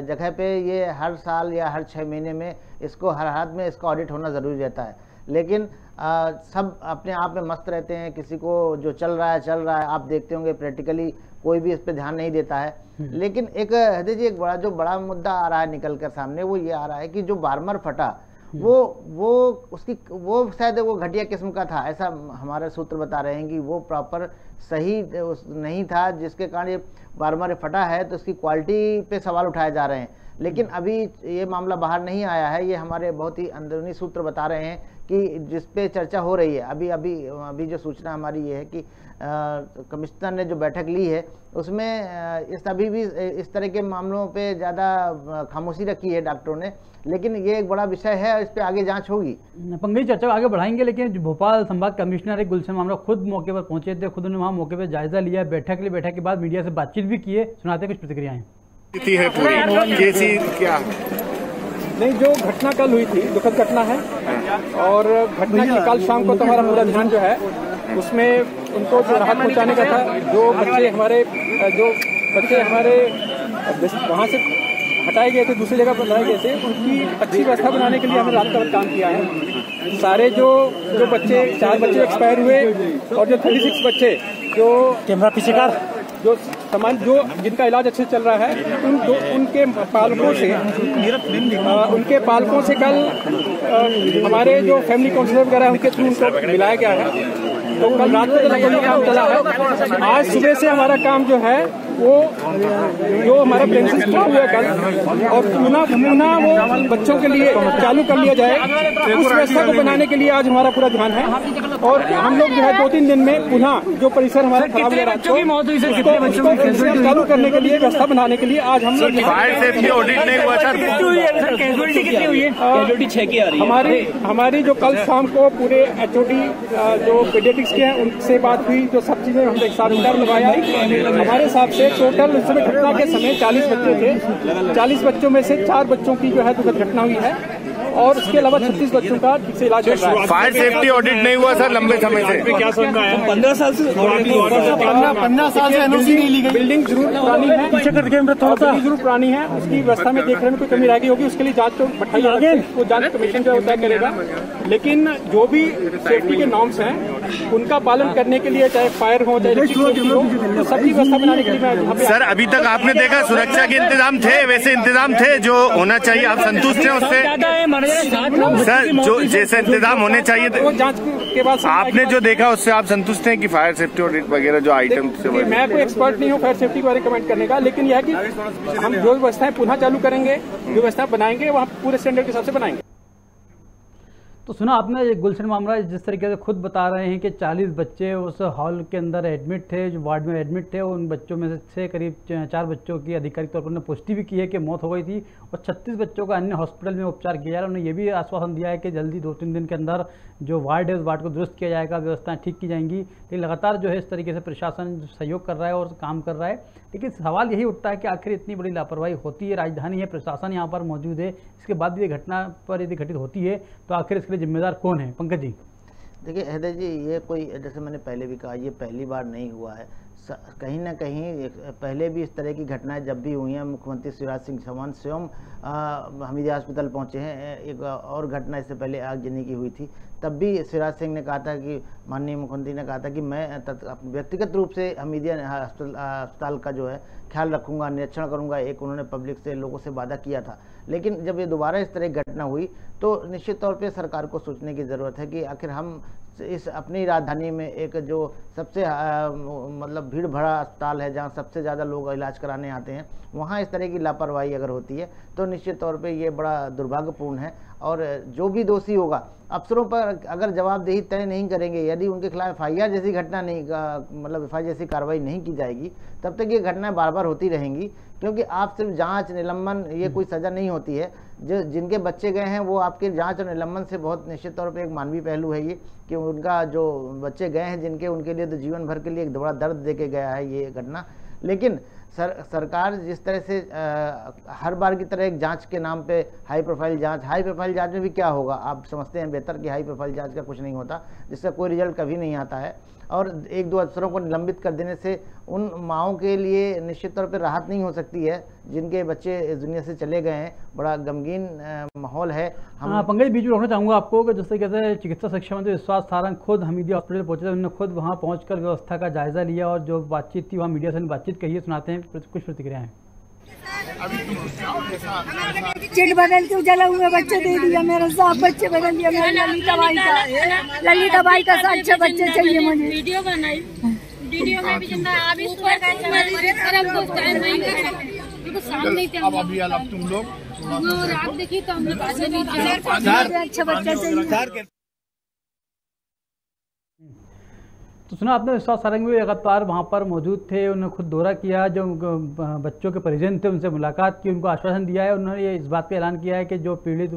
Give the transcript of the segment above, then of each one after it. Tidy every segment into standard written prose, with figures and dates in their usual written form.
जगह पे ये हर साल या हर 6 महीने में इसको हर हाथ में इसका ऑडिट होना ज़रूरी रहता है। लेकिन सब अपने आप में मस्त रहते हैं, किसी को जो चल रहा है आप देखते होंगे प्रैक्टिकली कोई भी इस पे ध्यान नहीं देता है। लेकिन एक हृदय जी, एक बड़ा मुद्दा आ रहा है निकल कर सामने, वो ये आ रहा है कि जो बार्मर फटा वो शायद वो घटिया किस्म का था, ऐसा हमारे सूत्र बता रहे हैं कि वो प्रॉपर सही नहीं था, जिसके कारण ये बार्मर फटा है। तो उसकी क्वालिटी पे सवाल उठाए जा रहे हैं। लेकिन अभी ये मामला बाहर नहीं आया है, ये हमारे बहुत ही अंदरूनी सूत्र बता रहे हैं कि जिस पे चर्चा हो रही है। अभी जो सूचना हमारी ये है कि कमिश्नर ने जो बैठक ली है उसमें अभी भी इस तरह के मामलों पे ज़्यादा खामोशी रखी है डॉक्टरों ने। लेकिन ये एक बड़ा विषय है, इस पे आगे जांच होगी। पंकज, चर्चा आगे बढ़ाएंगे, लेकिन भोपाल संभाग कमिश्नर है गुलशन मामला खुद मौके पर पहुंचे थे, खुद उन्होंने वहाँ मौके पर जायजा लिया, बैठक के बाद मीडिया से बातचीत भी की है। सुनाते कुछ प्रतिक्रियाएं है पूरी कैसी क्या नहीं, जो घटना कल हुई थी दुखद घटना है, और घटना की कल शाम को तो हमारा पूरा ध्यान जो है उसमें उनको जो राहत पहुंचाने का था। जो बच्चे हमारे वहाँ से हटाए गए थे, दूसरी जगह पर लाए गए थे, उनकी अच्छी व्यवस्था बनाने के लिए हमने रात का काम किया है। सारे जो बच्चे 4 बच्चे एक्सपायर हुए और जो 36 बच्चे जो कैमरा पीछे का जो जिनका इलाज अच्छे चल रहा है उनके पालकों से कल हमारे जो फैमिली काउंसलर वगैरह उनके थ्रू उनको मिलाया गया है। तो कल रात को लगभग काम चला है। आज सुबह से हमारा काम जो है वो जो हमारा प्रेमिसेस हुआ कल, और पुनः वो बच्चों के लिए चालू कर लिया जाए, उस व्यवस्था को बनाने के लिए आज हमारा पूरा ध्यान है। और हम लोग जो है 2-3 दिन में पुनः जो परिसर हमारा खराब हो रहा है चालू करने के लिए, व्यवस्था बनाने के लिए आज हम लोग फायर सेफ्टी ऑडिट नहीं हुआ सर, कैजुअलिटी कितनी हुई है? कैजुअलिटी 6 की आ रही है। हमारी जो कल शाम को पूरे HOD जो पीडियाट्रिक्स के हैं उनसे बात हुई, जो सब चीजें हमने एक साथ लगाया। हमारे हिसाब से टोटल उस समय घटना के समय 40 बच्चे थे। 40 बच्चों में से 4 बच्चों की जो है दुखद घटना हुई है, और उसके अलावा 36 बच्चों का ठीक से इलाज चल रहा है। फायर सेफ्टी ऑडिट नहीं हुआ सर लंबे समय से, क्या समझ में आया? 15 साल से NOC नहीं ली गई। बिल्डिंग जरूर पुरानी है, जरूर पुरानी है, उसकी व्यवस्था में देखने में कोई कमी रह गई होगी, उसके लिए जांच तो बैठाई जाएगी, वो जांच कमीशन जो होता है करेगा। लेकिन जो भी सेफ्टी के नॉर्म्स हैं उनका पालन करने के लिए, चाहे फायर हो चाहे इलेक्ट्रिसिटी हो, तो सभी व्यवस्था बनाने के लिए मैं सर अभी तक आपने देखा सुरक्षा के इंतजाम थे, वैसे इंतजाम थे जो होना चाहिए, आप संतुष्ट हैं उससे? सर जो जैसे इंतजाम होने चाहिए थे जांच के बाद आपने जो देखा उससे आप संतुष्ट हैं कि फायर सेफ्टी ऑडिट वगैरह जो आइटम से? मैं कोई एक्सपर्ट नहीं हूँ फायर सेफ्टी के बारे में कमेंट करने का, लेकिन यह है कि हम जो व्यवस्थाएं पुनः चालू करेंगे, जो व्यवस्था बनाएंगे वहाँ पूरे स्टैंडर्ड के हिसाब से बनाएंगे। तो सुना आपने ये गुलशन मामला, जिस तरीके से खुद बता रहे हैं कि 40 बच्चे उस हॉल के अंदर एडमिट थे, जो वार्ड में एडमिट थे, उन बच्चों में से करीब 4 बच्चों की आधिकारिक तौर पर उन्होंने पुष्टि भी की है कि मौत हो गई थी, और 36 बच्चों का अन्य हॉस्पिटल में उपचार किया जा रहा है। उन्होंने ये भी आश्वासन दिया है कि जल्दी 2-3 दिन के अंदर जो वार्ड है उस वार्ड को दुरुस्त किया जाएगा, व्यवस्थाएं ठीक की जाएंगी। लेकिन लगातार जो है इस तरीके से प्रशासन सहयोग कर रहा है और काम कर रहा है। लेकिन सवाल यही उठता है कि आखिर इतनी बड़ी लापरवाही होती है, राजधानी है, प्रशासन यहाँ पर मौजूद है, इसके बाद भी ये घटना पर यदि घटित होती है तो आखिर इसके लिए जिम्मेदार कौन है? पंकज जी, देखिए हृदय जी, ये कोई, जैसे मैंने पहले भी कहा, ये पहली बार नहीं हुआ है। कहीं ना कहीं पहले भी इस तरह की घटनाएं जब भी हुई हैं, मुख्यमंत्री शिवराज सिंह चौहान स्वयं हमीदिया अस्पताल पहुंचे हैं। एक और घटना इससे पहले आगजनी की हुई थी, तब भी शिवराज सिंह ने कहा था कि माननीय मुख्यमंत्री ने कहा था कि मैं व्यक्तिगत रूप से हमीदिया अस्पताल का जो है ख्याल रखूंगा, निरीक्षण करूंगा। एक उन्होंने पब्लिक से, लोगों से वादा किया था। लेकिन जब ये दोबारा इस तरह की घटना हुई तो निश्चित तौर पे सरकार को सोचने की ज़रूरत है कि आखिर हम इस अपनी राजधानी में एक जो सबसे मतलब भीड़ भरा अस्पताल है, जहाँ सबसे ज़्यादा लोग इलाज कराने आते हैं, वहाँ इस तरह की लापरवाही अगर होती है तो निश्चित तौर पे ये बड़ा दुर्भाग्यपूर्ण है। और जो भी दोषी होगा, अफसरों पर अगर जवाबदेही तय नहीं करेंगे, यदि उनके खिलाफ FIR जैसी घटना नहीं, मतलब FIR जैसी कार्रवाई नहीं की जाएगी, तब तक ये घटनाएं बार बार होती रहेंगी। क्योंकि आप सिर्फ जांच निलंबन, ये कोई सज़ा नहीं होती है। जो जिनके बच्चे गए हैं वो आपके जांच और निलंबन से बहुत निश्चित तौर पे एक मानवीय पहलू है ये, कि उनका जो बच्चे गए हैं जिनके, उनके लिए तो जीवन भर के लिए एक बड़ा दर्द दे के गया है ये घटना। लेकिन सरकार जिस तरह से हर बार की तरह एक जांच के नाम पे हाई प्रोफाइल जांच में भी क्या होगा, आप समझते हैं बेहतर कि हाई प्रोफाइल जांच का कुछ नहीं होता, जिसका कोई रिजल्ट कभी नहीं आता है। और 1-2 अफसरों को निलंबित कर देने से उन माओं के लिए निश्चित तौर पर राहत नहीं हो सकती है जिनके बच्चे इस दुनिया से चले गए हैं। बड़ा गमगीन माहौल है। हाँ पंकज, बीच में रोकना चाहूँगा आपको कि जैसे कहते हैं चिकित्सा शिक्षा मंत्री विश्वास सारंग खुद हमीदिया हॉस्पिटल पहुंचे थे, उन्होंने खुद वहाँ पहुंचकर व्यवस्था का जायजा लिया और जो बातचीत थी वहाँ मीडिया से बातचीत कही है, सुनाते हैं कुछ प्रतिक्रियाएं। चिट बदल के जला हुए बच्चे दे दिया, मेरे साथ बच्चे बदल दिया, मेरे ललिता बाई का 6 बच्चे चाहिए मुझे। वीडियो बनाई, वीडियो में भी जिंदा अभी सुबह का अब अभी अलग तुम लोग रात देखी तो हमने पैसे नहीं दिए, अच्छा बच्चा चाहिए। तो सुना आपने, विश्वास सारंग भी लगातार वहाँ पर मौजूद थे, उन्होंने खुद दौरा किया, जो बच्चों के परिजन थे उनसे मुलाकात की, उनको आश्वासन दिया है। उन्होंने ये इस बात पे ऐलान किया है कि जो पीड़ित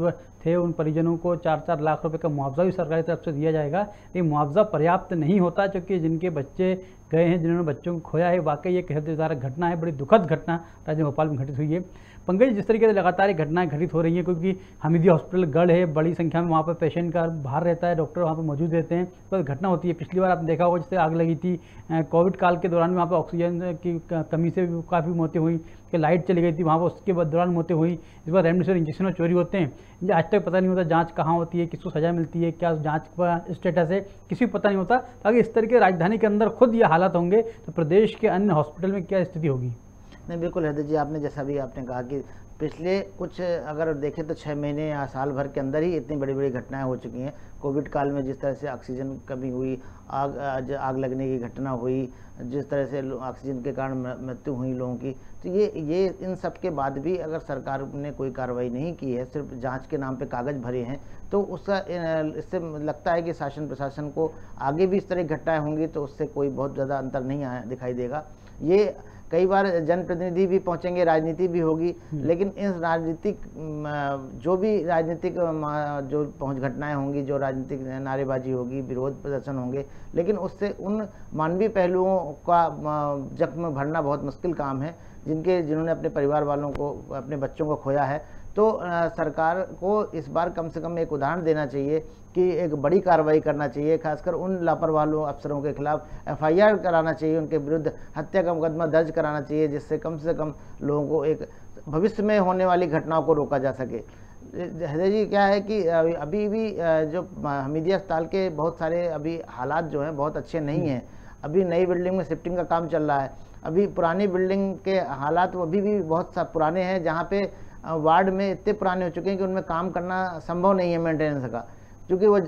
थे उन परिजनों को 4-4 लाख रुपए का मुआवजा भी सरकारी तरफ से दिया जाएगा। लेकिन मुआवजा पर्याप्त नहीं होता, क्योंकि जिनके बच्चे गए हैं, जिन्होंने बच्चों को खोया है, वाकई ये हृदयविदारक घटना है, बड़ी दुखद घटना राज्य भोपाल में घटित हुई है। पंकज, जिस तरीके से लगातार ये घटनाएं घटित हो रही हैं, क्योंकि हमीदिया हॉस्पिटल गढ़ है, बड़ी संख्या में वहाँ पर पेशेंट का भार रहता है, डॉक्टर वहाँ पर मौजूद रहते हैं, तो घटना होती है। पिछली बार आपने देखा होगा जैसे आग लगी थी, कोविड काल के दौरान भी वहाँ पर ऑक्सीजन की कमी से भी काफ़ी मौतें हुई, कि लाइट चली गई थी वहाँ पर, उसके बाद दौरान मौतें हुई। इस बार रेमडेसिविर इंजेक्शन चोरी होते हैं, आज तक पता नहीं होता जाँच कहाँ होती है, किसको सजा मिलती है, क्या जाँच का स्टेटस है, किसी को पता नहीं होता। अगर इस तरीके राजधानी के अंदर खुद ये हालात होंगे तो प्रदेश के अन्य हॉस्पिटल में क्या स्थिति होगी? नहीं, बिल्कुल हृदय जी, आपने जैसा भी आपने कहा कि पिछले कुछ अगर देखें तो 6 महीने या साल भर के अंदर ही इतनी बड़ी बड़ी घटनाएं हो चुकी हैं। कोविड काल में जिस तरह से ऑक्सीजन कमी हुई, आग लगने की घटना हुई, जिस तरह से ऑक्सीजन के कारण मृत्यु हुई लोगों की, तो ये इन सब के बाद भी अगर सरकार ने कोई कार्रवाई नहीं की है, सिर्फ जांच के नाम पे कागज़ भरे हैं, तो उसका इससे लगता है कि शासन प्रशासन को आगे भी इस तरह की घटनाएँ होंगी तो उससे कोई बहुत ज़्यादा अंतर नहीं दिखाई देगा। ये कई बार जनप्रतिनिधि भी पहुंचेंगे, राजनीति भी होगी, लेकिन इस राजनीतिक जो भी राजनीतिक जो घटनाएं होंगी, जो राजनीतिक नारेबाजी होगी, विरोध प्रदर्शन होंगे, लेकिन उससे उन मानवीय पहलुओं का जख्म भरना बहुत मुश्किल काम है, जिन्होंने अपने परिवार वालों को, अपने बच्चों को खोया है। तो सरकार को इस बार कम से कम एक उदाहरण देना चाहिए कि एक बड़ी कार्रवाई करना चाहिए, खासकर उन लापरवाह अफसरों के खिलाफ FIR कराना चाहिए, उनके विरुद्ध हत्या का मुकदमा दर्ज कराना चाहिए, जिससे कम से कम लोगों को एक भविष्य में होने वाली घटनाओं को रोका जा सके। हृदय जी, क्या है कि अभी भी जो हमीदिया अस्पताल के बहुत सारे अभी हालात जो हैं बहुत अच्छे नहीं हैं। अभी नई बिल्डिंग में शिफ्टिंग का काम चल रहा है, अभी पुरानी बिल्डिंग के हालात अभी भी बहुत पुराने हैं, जहाँ पे वार्ड में इतने पुराने हो चुके हैं कि उनमें काम करना संभव नहीं है मेंटेनेंस का, क्योंकि वो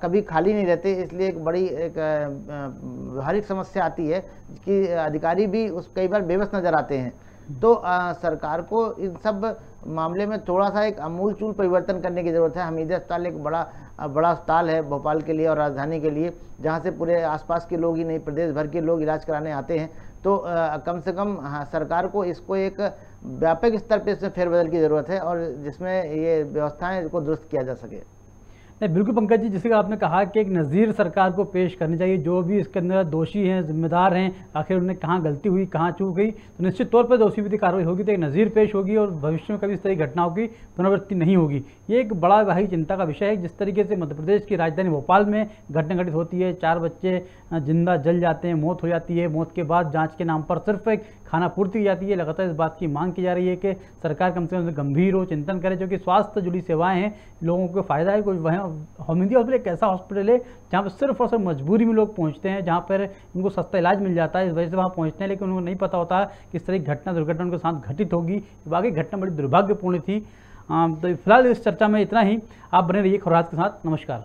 कभी खाली नहीं रहते। इसलिए एक बड़ी व्यवहारिक समस्या आती है कि अधिकारी भी कई बार बेबस नज़र आते हैं। तो सरकार को इन सब मामले में थोड़ा सा एक आमूलचूल परिवर्तन करने की ज़रूरत है। हमीदिया अस्पताल एक बड़ा अस्पताल है भोपाल के लिए और राजधानी के लिए, जहाँ से पूरे आसपास के लोग ही नहीं, प्रदेश भर के लोग इलाज कराने आते हैं। तो कम से कम सरकार को इसको एक व्यापक स्तर पर इसमें फेरबदल की ज़रूरत है, और जिसमें ये व्यवस्थाएं को दुरुस्त किया जा सके। नहीं, बिल्कुल पंकज जी, जिसका आपने कहा कि एक नज़ीर सरकार को पेश करनी चाहिए, जो भी इसके अंदर दोषी हैं, जिम्मेदार हैं, आखिर उन्हें कहाँ गलती हुई, कहाँ चूक गई, तो निश्चित तौर पर दोषी विधि कार्रवाई होगी, तो एक नज़ीर पेश होगी और भविष्य में कभी इस तरह की घटनाओं की पुनरावृत्ति नहीं होगी। ये एक बड़ा भारी चिंता का विषय है। जिस तरीके से मध्य प्रदेश की राजधानी भोपाल में घटना घटित होती है, 4 बच्चे जिंदा जल जाते हैं, मौत हो जाती है, मौत के बाद जाँच के नाम पर सिर्फ एक खाना पूर्ति की जाती है। लगातार इस बात की मांग की जा रही है कि सरकार कम से कम गंभीर हो, चिंतन करे, जो कि स्वास्थ्य जुड़ी सेवाएं हैं, लोगों को फ़ायदा है। कोई वहाँ हमीदिया हॉस्पिटल एक ऐसा हॉस्पिटल है जहाँ पर सिर्फ और सिर्फ मजबूरी में लोग पहुँचते हैं, जहाँ पर उनको सस्ता इलाज मिल जाता है, इस वजह से वहाँ पहुँचते हैं, लेकिन उनको नहीं पता होता कि इस तरह की दुर्घटना उनके साथ घटित होगी। वाकई घटना बड़ी दुर्भाग्यपूर्ण थी। तो फिलहाल इस चर्चा में इतना ही। आप बने रहिए खबरात के साथ। नमस्कार।